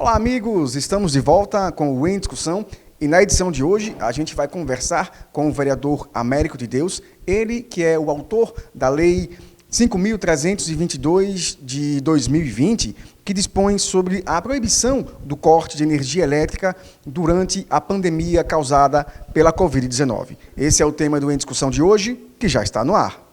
Olá, amigos! Estamos de volta com o Em Discussão e na edição de hoje a gente vai conversar com o vereador Américo de Deus, ele que é o autor da Lei 5.322 de 2020, que dispõe sobre a proibição do corte de energia elétrica durante a pandemia causada pela Covid-19. Esse é o tema do Em Discussão de hoje, que já está no ar.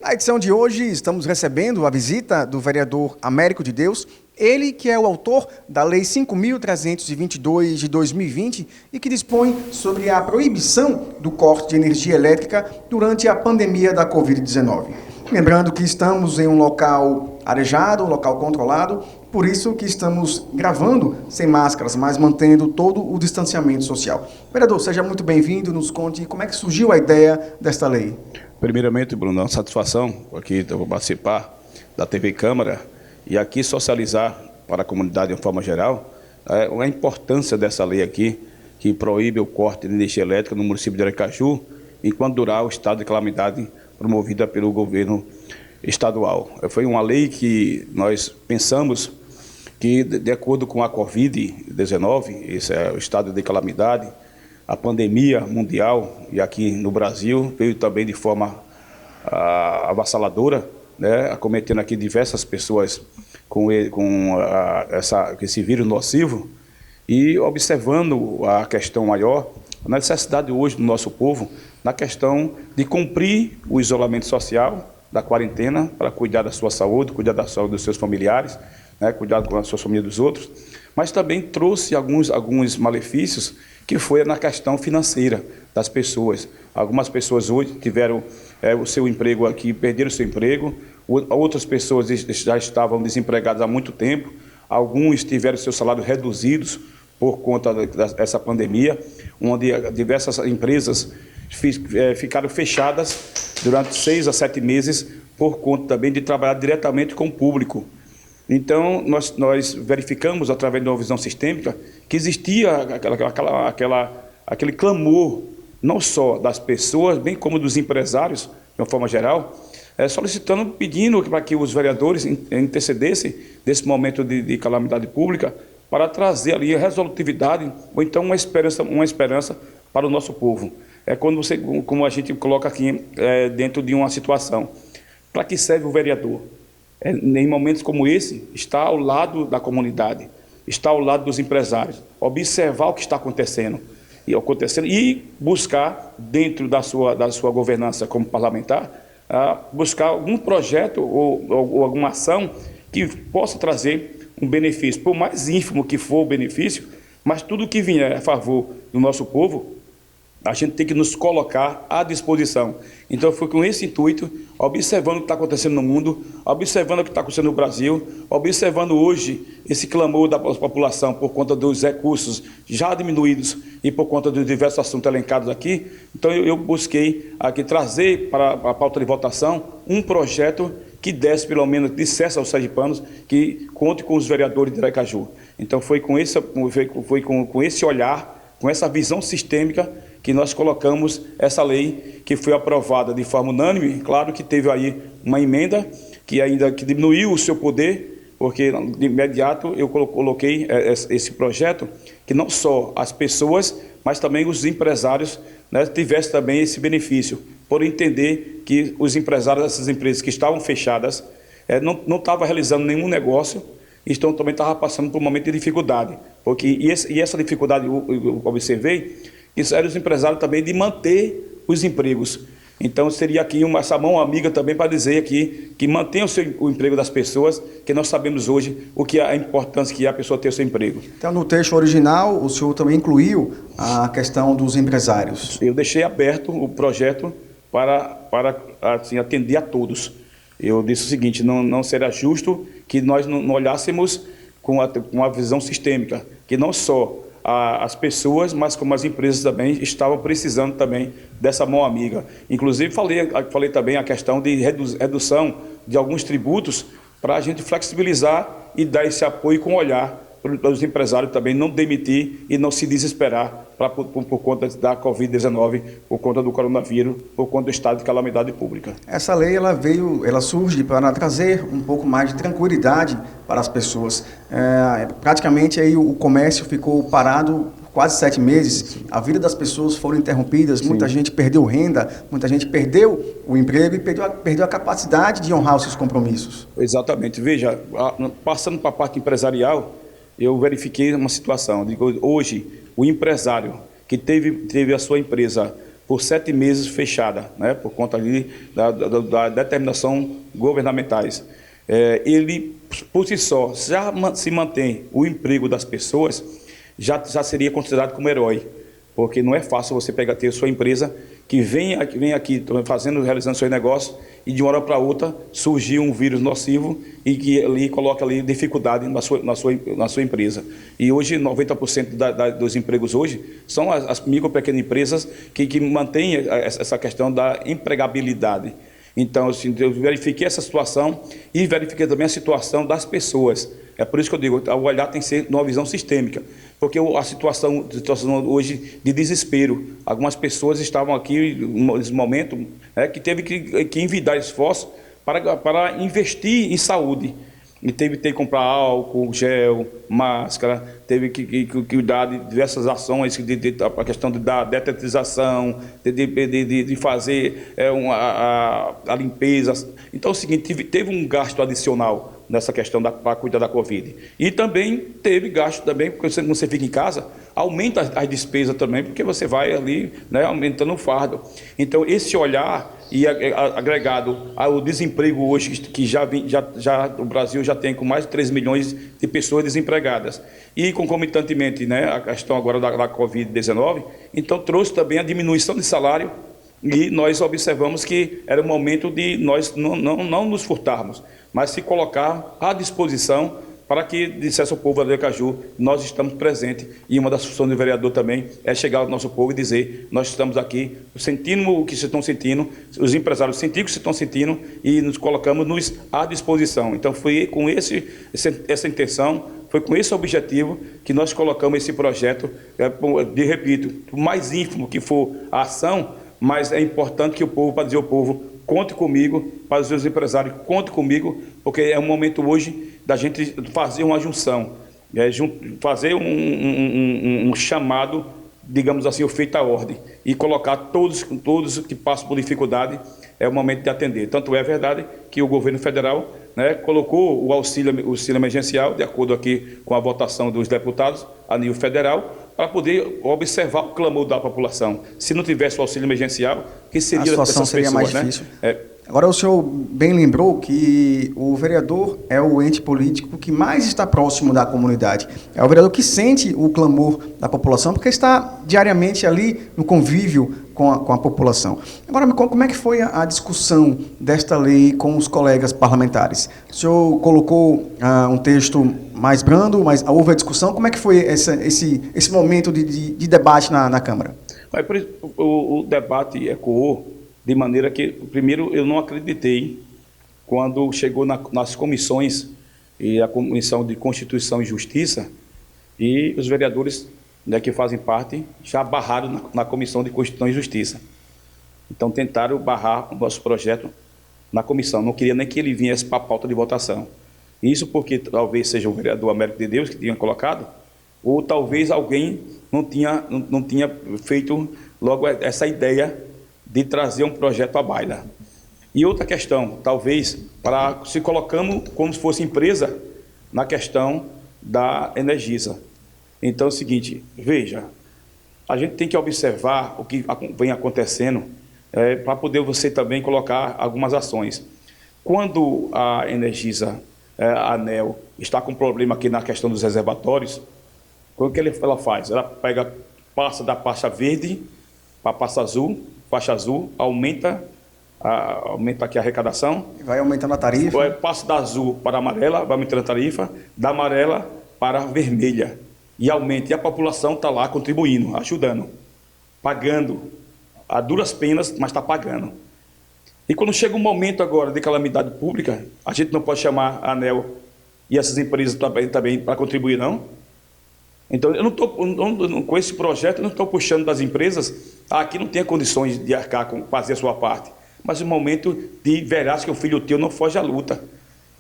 Na edição de hoje, estamos recebendo a visita do vereador Américo de Deus, ele que é o autor da Lei 5.322 de 2020 e que dispõe sobre a proibição do corte de energia elétrica durante a pandemia da Covid-19. Lembrando que estamos em um local arejado, um local controlado, por isso que estamos gravando sem máscaras, mas mantendo todo o distanciamento social. Vereador, seja muito bem-vindo, nos conte como é que surgiu a ideia desta lei. Primeiramente, Bruno, é uma satisfação aqui eu vou participar da TV Câmara e aqui socializar para a comunidade de uma forma geral a importância dessa lei aqui, que proíbe o corte de energia elétrica no município de Aracaju, enquanto durar o estado de calamidade promovida pelo governo estadual. Foi uma lei que nós pensamos que, de acordo com a Covid-19, esse é o estado de calamidade, a pandemia mundial, e aqui no Brasil, veio também de forma avassaladora, né, acometendo aqui diversas pessoas com esse vírus nocivo, e observando a questão maior, a necessidade hoje do nosso povo, na questão de cumprir o isolamento social, da quarentena, para cuidar da sua saúde, cuidar da saúde dos seus familiares, né, cuidar com a sua família dos outros, mas também trouxe alguns malefícios, que foi na questão financeira das pessoas. Algumas pessoas hoje tiveram o seu emprego aqui, perderam o seu emprego, outras pessoas já estavam desempregadas há muito tempo, alguns tiveram seus salários reduzidos por conta dessa pandemia, onde diversas empresas ficaram fechadas durante 6 a 7 meses por conta também de trabalhar diretamente com o público. Então, nós verificamos, através de uma visão sistêmica, que existia aquele clamor, não só das pessoas, bem como dos empresários, de uma forma geral, solicitando, pedindo para que os vereadores intercedessem desse momento de calamidade pública para trazer ali a resolutividade, ou então uma esperança para o nosso povo. É como a gente coloca aqui dentro de uma situação. Para que serve o vereador? Em momentos como esse, está ao lado da comunidade, está ao lado dos empresários, observar o que está acontecendo e buscar, dentro da sua governança como parlamentar, buscar algum projeto ou alguma ação que possa trazer um benefício, por mais ínfimo que for o benefício, mas tudo que vier a favor do nosso povo, a gente tem que nos colocar à disposição. Então, foi com esse intuito, observando o que está acontecendo no mundo, observando o que está acontecendo no Brasil, observando hoje esse clamor da população por conta dos recursos já diminuídos e por conta dos diversos assuntos elencados aqui. Então, eu busquei aqui trazer para a pauta de votação um projeto que desse, pelo menos, dissesse aos sergipanos que conte com os vereadores de Aracaju. Então, foi com esse olhar, com essa visão sistêmica, que nós colocamos essa lei, que foi aprovada de forma unânime. Claro que teve aí uma emenda que diminuiu o seu poder, porque de imediato eu coloquei esse projeto, que não só as pessoas, mas também os empresários, né, tivessem também esse benefício, por entender que os empresários dessas empresas que estavam fechadas não estavam realizando nenhum negócio, então também estavam passando por um momento de dificuldade, e essa dificuldade eu observei, isso era os empresários também de manter os empregos. Então, seria aqui essa mão amiga também para dizer aqui que mantenha o emprego das pessoas, que nós sabemos hoje o que é a importância que é a pessoa ter o seu emprego. Então, no texto original, o senhor também incluiu a questão dos empresários. Eu deixei aberto o projeto para assim, atender a todos. Eu disse o seguinte, não será justo que nós não olhássemos com a visão sistêmica, que não só as pessoas, mas como as empresas também estavam precisando também dessa mão amiga. Inclusive, falei também a questão de redução de alguns tributos para a gente flexibilizar e dar esse apoio com olhar para os empresários também não demitir e não se desesperar por conta da Covid-19, por conta do coronavírus, por conta do estado de calamidade pública. Essa lei ela surge para trazer um pouco mais de tranquilidade para as pessoas. Praticamente aí o comércio ficou parado quase 7 meses, a vida das pessoas foram interrompidas, muita gente perdeu renda, muita gente perdeu o emprego e perdeu a capacidade de honrar os seus compromissos. Exatamente. Veja, passando para a parte empresarial, eu verifiquei uma situação. Hoje, o empresário que teve a sua empresa por 7 meses fechada, né, por conta ali da determinação governamentais, ele, por si só, já se mantém o emprego das pessoas, já seria considerado como herói, porque não é fácil você ter a sua empresa que vem aqui realizando seus negócios e de uma hora para outra surgiu um vírus nocivo e que ali coloca ali dificuldade na sua empresa. E hoje 90% dos empregos hoje são as micro e pequenas empresas que mantêm essa questão da empregabilidade. Então, assim, eu verifiquei essa situação e verifiquei também a situação das pessoas. É por isso que eu digo, o olhar tem que ser numa visão sistêmica, porque a situação hoje de desespero, algumas pessoas estavam aqui nesse momento que teve que envidar esforço para investir em saúde. E teve que comprar álcool, gel, máscara, teve que cuidar de diversas ações, a questão da detetização, de fazer a limpeza. Então é o seguinte, teve um gasto adicional nessa questão para cuidar da Covid. E também teve gasto também, porque quando você fica em casa, aumenta as despesas também, porque você vai ali, né, aumentando o fardo. Então esse olhar e agregado ao desemprego hoje, que já o Brasil já tem com mais de 3 milhões de pessoas desempregadas, e concomitantemente, né, a questão agora da Covid-19, então trouxe também a diminuição de salário, e nós observamos que era o momento de nós não nos furtarmos, mas se colocar à disposição para que dissesse ao povo de Aracaju, nós estamos presentes, e uma das funções do vereador também é chegar ao nosso povo e dizer, nós estamos aqui, sentindo o que vocês estão sentindo, os empresários sentiram o que vocês estão sentindo e nos colocamos à disposição. Então foi com essa intenção, foi com esse objetivo que nós colocamos esse projeto, repito, por mais ínfimo que for a ação, mas é importante que o povo, para dizer ao povo, conte comigo, para os seus empresários, conte comigo, porque é um momento hoje da gente fazer uma junção, fazer um chamado, digamos assim, o feito à ordem, e colocar todos que passam por dificuldade, é o momento de atender. Tanto é verdade que o governo federal, né, colocou o auxílio emergencial, de acordo aqui com a votação dos deputados a nível federal, para poder observar o clamor da população. Se não tivesse o auxílio emergencial, que seria a situação dessas seria pessoas, mais difícil. Né? Agora, o senhor bem lembrou que o vereador é o ente político que mais está próximo da comunidade. É o vereador que sente o clamor da população, porque está diariamente ali no convívio com a população. Agora, me conta como é que foi a discussão desta lei com os colegas parlamentares. O senhor colocou um texto mais brando, mas houve a discussão. Como é que foi esse momento de debate na Câmara? O debate ecoou de maneira que, primeiro, eu não acreditei quando chegou nas comissões, e a Comissão de Constituição e Justiça, e os vereadores, né, que fazem parte, já barraram na Comissão de Constituição e Justiça. Então, tentaram barrar o nosso projeto na comissão. Não queria nem que ele viesse para a pauta de votação. Isso porque talvez seja o vereador Américo de Deus que tinha colocado, ou talvez alguém não tinha feito logo essa ideia de trazer um projeto à baila. E outra questão, talvez, se colocamos como se fosse empresa na questão da Energisa. Então é o seguinte, veja, a gente tem que observar o que vem acontecendo para poder você também colocar algumas ações. Quando a Energisa, a ANEEL, está com problema aqui na questão dos reservatórios, o que ela faz? Ela passa da faixa verde para a faixa azul, aumenta aqui a arrecadação. Vai aumentando a tarifa. Passa da azul para a amarela, vai aumentando a tarifa, da amarela para a vermelha. E aumenta. E a população está lá contribuindo, ajudando, pagando, a duras penas, mas está pagando. E quando chega um momento agora de calamidade pública, a gente não pode chamar a ANEEL e essas empresas também para contribuir, não? Então, eu não estou, com esse projeto, eu não estou puxando das empresas, aqui não tem condições de arcar com fazer a sua parte. Mas no momento de verás que o filho teu não foge à luta.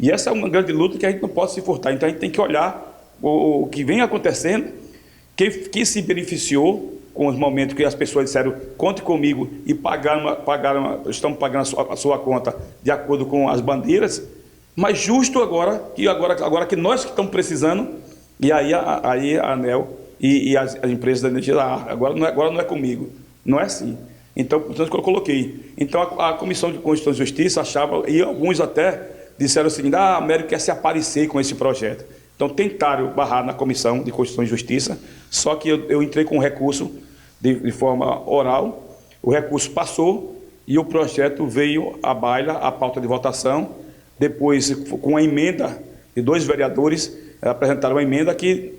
E essa é uma grande luta que a gente não pode se furtar. Então, a gente tem que olhar o que vem acontecendo, que se beneficiou com os momentos que as pessoas disseram, conte comigo, e estão pagando a sua conta de acordo com as bandeiras, mas justo agora que nós que estamos precisando, e aí a ANEEL e as empresas da energia, agora não é comigo. Não é assim. Então, portanto, que eu coloquei. Então, a Comissão de Constituição e Justiça achava, e alguns até disseram o seguinte, a Américo quer se aparecer com esse projeto. Então, tentaram barrar na Comissão de Constituição e Justiça, só que eu entrei com um recurso de forma oral, o recurso passou e o projeto veio à baila, à pauta de votação. Depois, com a emenda de 2 vereadores, apresentaram uma emenda que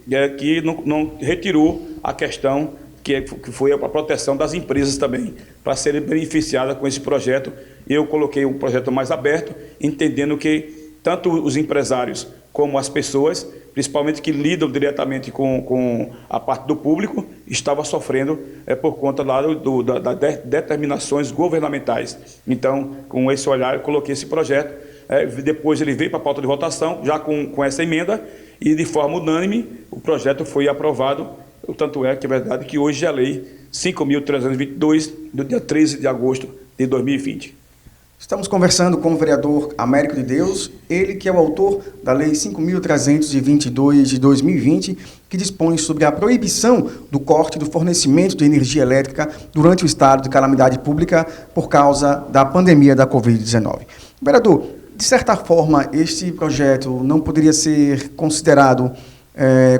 não retirou a questão que foi a proteção das empresas também, para serem beneficiadas com esse projeto. Eu coloquei um projeto mais aberto, entendendo que tanto os empresários como as pessoas, principalmente que lidam diretamente com a parte do público, estavam sofrendo por conta das determinações governamentais. Então, com esse olhar, eu coloquei esse projeto. Depois ele veio para a pauta de votação, já com essa emenda, e de forma unânime o projeto foi aprovado. Tanto é que é verdade que hoje é a lei 5.322, do dia 13 de agosto de 2020. Estamos conversando com o vereador Américo de Deus, ele que é o autor da Lei 5.322 de 2020, que dispõe sobre a proibição do corte do fornecimento de energia elétrica durante o estado de calamidade pública por causa da pandemia da Covid-19. Vereador, de certa forma, este projeto não poderia ser considerado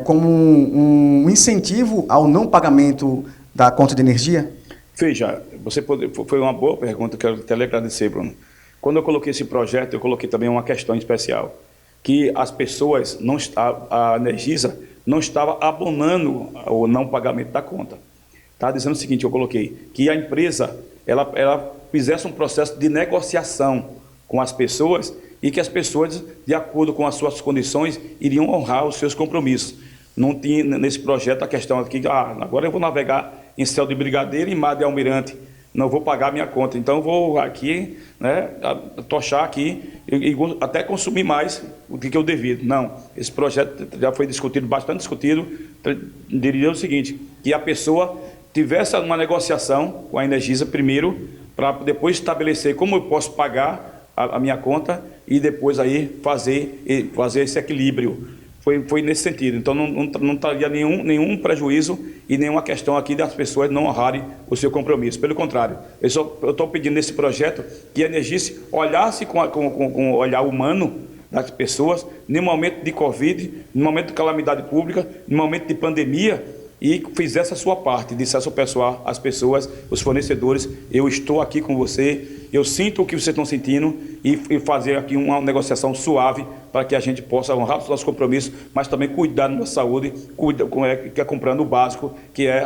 como um incentivo ao não pagamento da conta de energia? Veja, foi uma boa pergunta, quero até lhe agradecer, Bruno. Quando eu coloquei esse projeto, eu coloquei também uma questão especial, que as pessoas, a Energisa não estava abonando o não pagamento da conta. Está dizendo o seguinte, eu coloquei, que a empresa ela fizesse um processo de negociação com as pessoas e que as pessoas, de acordo com as suas condições, iriam honrar os seus compromissos. Não tinha nesse projeto a questão aqui, agora eu vou navegar em céu de brigadeiro e mar de almirante, não vou pagar a minha conta, então eu vou aqui, tochar aqui e até consumir mais do que eu devido. Não, esse projeto já foi discutido, bastante discutido, diria o seguinte, que a pessoa tivesse uma negociação com a Energisa primeiro, para depois estabelecer como eu posso pagar a minha conta e depois aí fazer esse equilíbrio. Foi nesse sentido. Então, não traria nenhum prejuízo e nenhuma questão aqui das pessoas não honrarem o seu compromisso. Pelo contrário, eu estou pedindo nesse projeto que a Energisa olhasse com o olhar humano das pessoas, no momento de Covid, no momento de calamidade pública, no momento de pandemia, e fizesse a sua parte, dissesse ao pessoal, às pessoas, os fornecedores, eu estou aqui com você, eu sinto o que vocês estão sentindo, e fazer aqui uma negociação suave para que a gente possa honrar os nossos compromissos, mas também cuidar da nossa saúde, que é comprando o básico, que é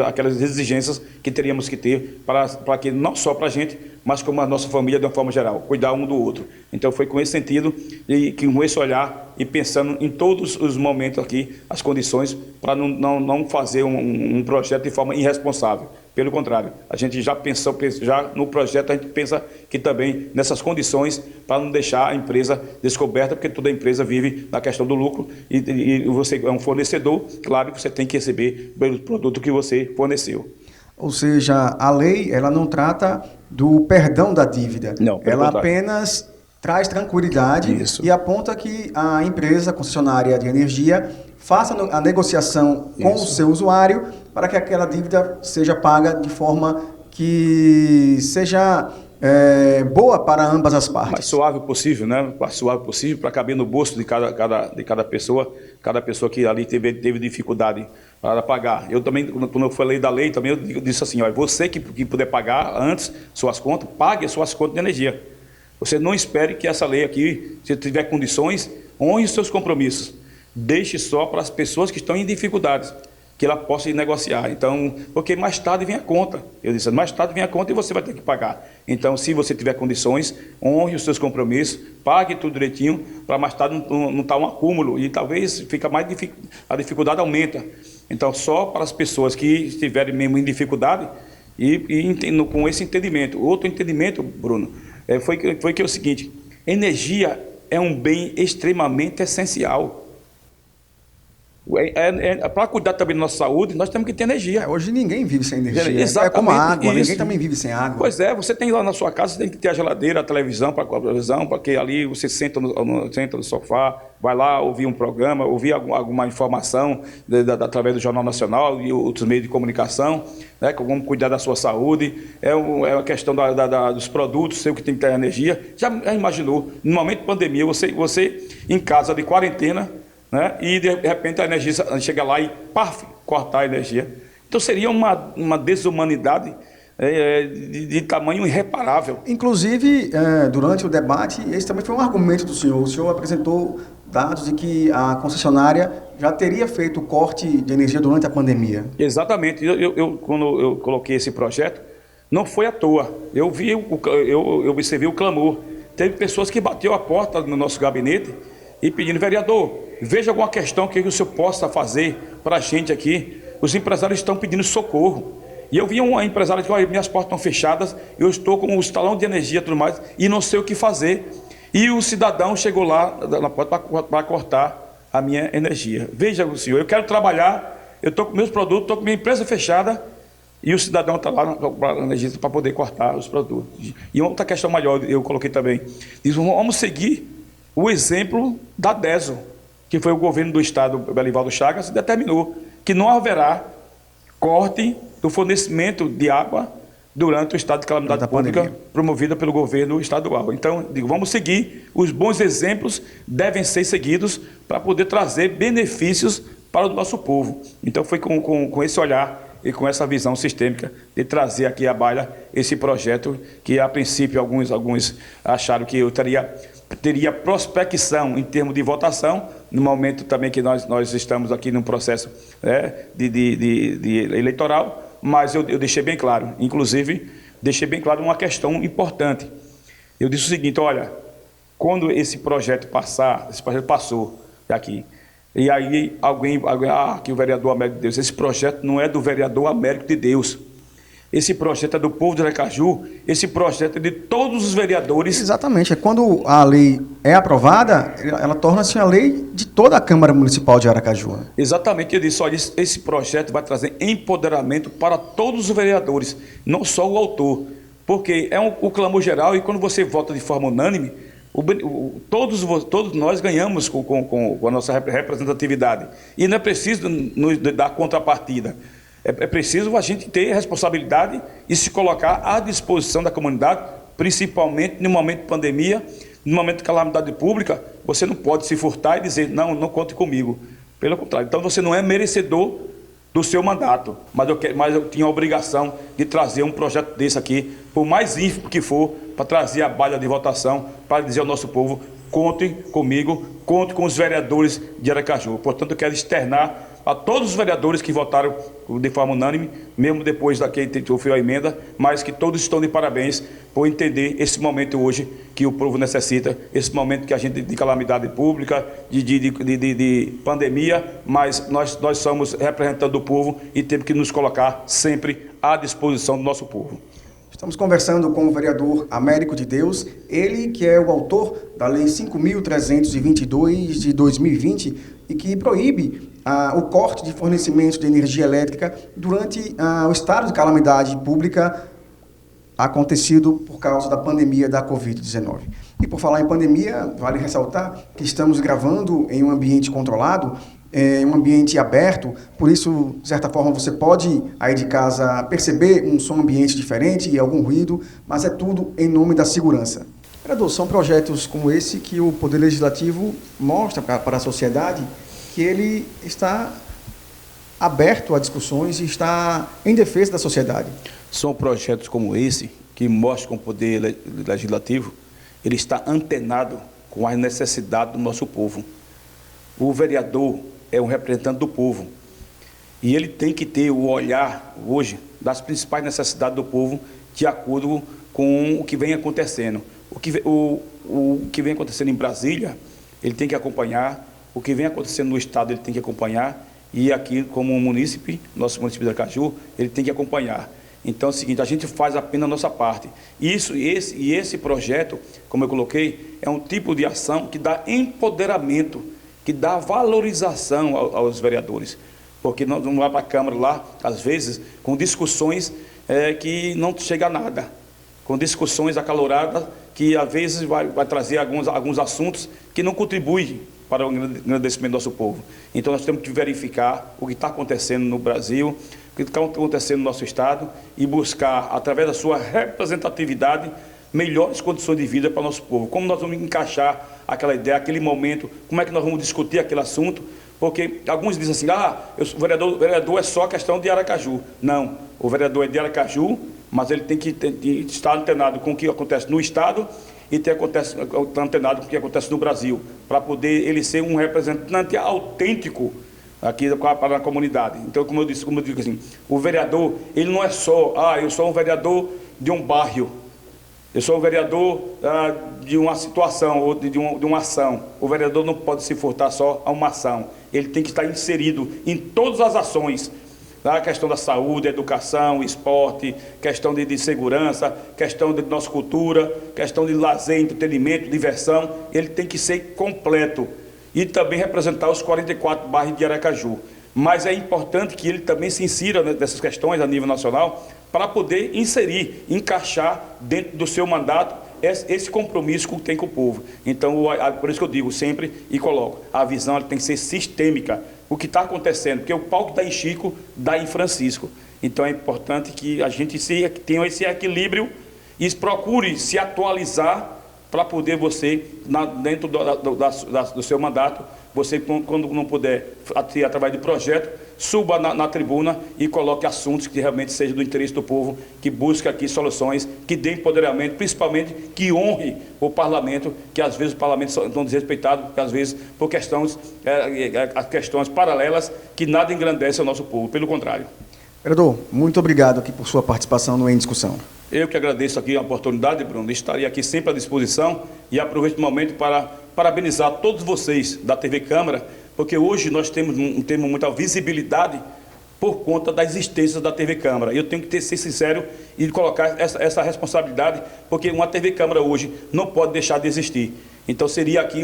aquelas exigências que teríamos que ter para que não só para a gente, mas como a nossa família de uma forma geral, cuidar um do outro. Então foi com esse sentido e com esse olhar e pensando em todos os momentos aqui, as condições para não fazer um projeto de forma irresponsável. Pelo contrário, a gente já pensou, já no projeto a gente pensa que também nessas condições para não deixar a empresa descoberta, porque toda empresa vive na questão do lucro e você é um fornecedor, claro que você tem que receber pelo produto que você forneceu. Ou seja, a lei ela não trata do perdão da dívida, não, ela apenas traz tranquilidade. Isso. E aponta que a empresa concessionária de energia faça a negociação com o seu usuário para que aquela dívida seja paga de forma que seja boa para ambas as partes. Mais suave possível, né? Mais suave possível para caber no bolso de cada pessoa que ali teve dificuldade para pagar. Eu também, quando eu falei da lei, também eu disse assim, olha, você que puder pagar antes suas contas, pague as suas contas de energia. Você não espere que essa lei aqui, se tiver condições, honre os seus compromissos. Deixe só para as pessoas que estão em dificuldades. que ela possa ir negociar. Então, porque mais tarde vem a conta. Eu disse, mais tarde vem a conta e você vai ter que pagar. Então, se você tiver condições, honre os seus compromissos, pague tudo direitinho, para mais tarde não estar um acúmulo e talvez fica mais a dificuldade aumenta. Então, só para as pessoas que estiverem mesmo em dificuldade com esse entendimento. Outro entendimento, Bruno, foi que é o seguinte: energia é um bem extremamente essencial. Para cuidar também da nossa saúde, nós temos que ter energia. Hoje ninguém vive sem energia. Exatamente, é como a água, isso. Ninguém também vive sem água. Pois é, você tem lá na sua casa, você tem que ter a geladeira, a televisão, porque ali você senta no sofá, vai lá ouvir um programa, ouvir alguma informação através do Jornal Nacional e outros meios de comunicação, né, como cuidar da sua saúde, é a questão dos produtos, sei que tem que ter energia. Já imaginou, no momento de pandemia, você em casa de quarentena, né? E de repente a energia chega lá e paf, cortar a energia. Então seria uma desumanidade de tamanho irreparável. Inclusive, durante o debate, esse também foi um argumento do senhor. O senhor apresentou dados de que a concessionária já teria feito o corte de energia durante a pandemia. Exatamente. Quando eu coloquei esse projeto, não foi à toa. Eu observei o clamor. Teve pessoas que bateu a porta no nosso gabinete e pedindo: vereador, veja alguma questão que o senhor possa fazer para a gente aqui. Os empresários estão pedindo socorro. E eu vi uma empresária que: olha, minhas portas estão fechadas, eu estou com os talão de energia e tudo mais, e não sei o que fazer. E o cidadão chegou lá na porta para cortar a minha energia. Veja, senhor, eu quero trabalhar, eu estou com meus produtos, estou com minha empresa fechada, e o cidadão está lá para energia para poder cortar os produtos. E outra questão maior, eu coloquei também, diz: vamos seguir o exemplo da DESO, que foi o governo do estado, Belivaldo Chagas, determinou que não haverá corte do fornecimento de água durante o estado de calamidade pública promovida pelo governo estadual. Então, vamos seguir, os bons exemplos devem ser seguidos para poder trazer benefícios para o nosso povo. Então, foi com esse olhar e com essa visão sistêmica de trazer aqui à baila esse projeto que, a princípio, alguns acharam que eu teria prospecção em termos de votação, no momento também que nós estamos aqui num processo, né, de eleitoral, mas eu deixei bem claro, inclusive, deixei bem claro uma questão importante. Eu disse o seguinte: olha, quando esse projeto passou aqui, e aí alguém que o vereador Américo de Deus, esse projeto não é do vereador Américo de Deus. Esse projeto é do povo de Aracaju, esse projeto é de todos os vereadores. Exatamente. Quando a lei é aprovada, ela torna-se a lei de toda a Câmara Municipal de Aracaju. Exatamente. Eu disse: olha, esse projeto vai trazer empoderamento para todos os vereadores, não só o autor, porque é o clamor geral, e quando você vota de forma unânime, todos nós ganhamos com a nossa representatividade. E não é preciso nos dar contrapartida. É preciso a gente ter responsabilidade e se colocar à disposição da comunidade, principalmente no momento de pandemia, no momento de calamidade pública. Você não pode se furtar e dizer: não conte comigo. Pelo contrário, então você não é merecedor do seu mandato, mas eu tinha a obrigação de trazer um projeto desse aqui, por mais ínfimo que for, para trazer a baila de votação, para dizer ao nosso povo: contem comigo, conte com os vereadores de Aracaju. Portanto, eu quero externar a todos os vereadores que votaram de forma unânime, mesmo depois daquele que houve a emenda, mas que todos estão de parabéns por entender esse momento hoje que o povo necessita, esse momento que a gente de calamidade pública, de pandemia, mas nós somos representando o povo e temos que nos colocar sempre à disposição do nosso povo. Estamos conversando com o vereador Américo de Deus, ele que é o autor da Lei 5.322 de 2020 e que proíbe o corte de fornecimento de energia elétrica durante o estado de calamidade pública acontecido por causa da pandemia da Covid-19. E por falar em pandemia, vale ressaltar que estamos gravando em um ambiente controlado, em um ambiente aberto, por isso, de certa forma, você pode, aí de casa, perceber um som ambiente diferente e algum ruído, mas é tudo em nome da segurança. Vereador, são projetos como esse que o Poder Legislativo mostra para a sociedade que ele está aberto a discussões e está em defesa da sociedade. São projetos como esse que mostram que o Poder Legislativo ele está antenado com as necessidades do nosso povo. O vereador é um representante do povo. E ele tem que ter o olhar, hoje, das principais necessidades do povo, de acordo com o que vem acontecendo. O que vem acontecendo em Brasília, ele tem que acompanhar. O que vem acontecendo no Estado, ele tem que acompanhar. E aqui, como munícipe, nosso município de Aracaju, ele tem que acompanhar. Então é o seguinte, a gente faz apenas a nossa parte. Esse projeto, como eu coloquei, é um tipo de ação que dá empoderamento, que dá valorização aos vereadores. Porque nós vamos lá para a Câmara, lá, às vezes, com discussões que não chega a nada. Com discussões acaloradas, que às vezes vai trazer alguns assuntos que não contribuem para o engrandecimento do nosso povo. Então nós temos que verificar o que está acontecendo no Brasil, o que está acontecendo no nosso Estado e buscar, através da sua representatividade, melhores condições de vida para o nosso povo. Como nós vamos encaixar aquela ideia, aquele momento, como é que nós vamos discutir aquele assunto, porque alguns dizem assim, o vereador é só questão de Aracaju. Não, o vereador é de Aracaju, mas ele tem que estar antenado com o que acontece no Estado e estar antenado com o que acontece no Brasil, para poder ele ser um representante autêntico aqui para a comunidade. Então, como eu digo assim, o vereador, ele não é só, eu sou um vereador de um bairro, eu sou um vereador de uma situação ou de uma ação. O vereador não pode se furtar só a uma ação, ele tem que estar inserido em todas as ações. A questão da saúde, educação, esporte, questão de segurança, questão de nossa cultura, questão de lazer, entretenimento, diversão, ele tem que ser completo e também representar os 44 bairros de Aracaju. Mas é importante que ele também se insira nessas questões a nível nacional para poder inserir, encaixar dentro do seu mandato esse compromisso que tem com o povo. Então, por isso que eu digo sempre e coloco, a visão ela tem que ser sistêmica. O que está acontecendo, porque o pau que dá em Chico, dá em Francisco. Então é importante que a gente tenha esse equilíbrio e procure se atualizar para poder você, dentro do seu mandato, você, quando não puder, através de projeto, suba na tribuna e coloque assuntos que realmente sejam do interesse do povo, que busque aqui soluções, que dê empoderamento, principalmente que honre o parlamento, que às vezes o parlamento são desrespeitados, às vezes por questões paralelas, que nada engrandece o nosso povo, pelo contrário. Vereador, muito obrigado aqui por sua participação no Em Discussão. Eu que agradeço aqui a oportunidade, Bruno, estarei aqui sempre à disposição e aproveito o momento para parabenizar todos vocês da TV Câmara, porque hoje nós temos muita visibilidade por conta da existência da TV Câmara. Eu tenho que ser sincero e colocar essa responsabilidade, porque uma TV Câmara hoje não pode deixar de existir. Então seria aqui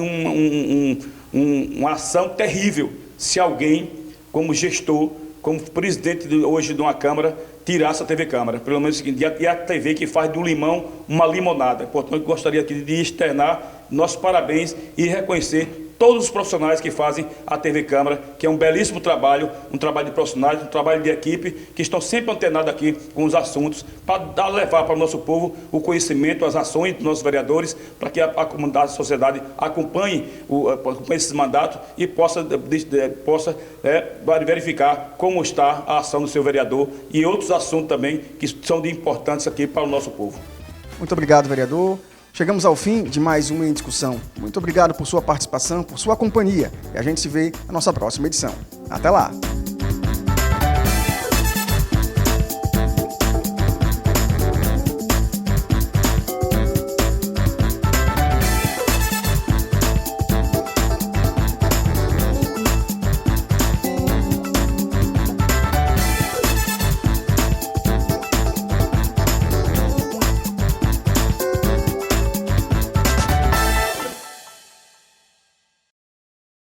uma ação terrível se alguém, como gestor, como presidente hoje de uma Câmara, tirasse a TV Câmara. Pelo menos o seguinte, e a TV que faz do limão uma limonada. Portanto, eu gostaria aqui de externar nossos parabéns e reconhecer todos os profissionais que fazem a TV Câmara, que é um belíssimo trabalho, um trabalho de profissionais, um trabalho de equipe, que estão sempre antenados aqui com os assuntos, para levar para o nosso povo o conhecimento, as ações dos nossos vereadores, para que a comunidade, a sociedade acompanhe esses mandatos e possa verificar como está a ação do seu vereador e outros assuntos também que são de importância aqui para o nosso povo. Muito obrigado, vereador. Chegamos ao fim de mais uma Em Discussão. Muito obrigado por sua participação, por sua companhia. E a gente se vê na nossa próxima edição. Até lá!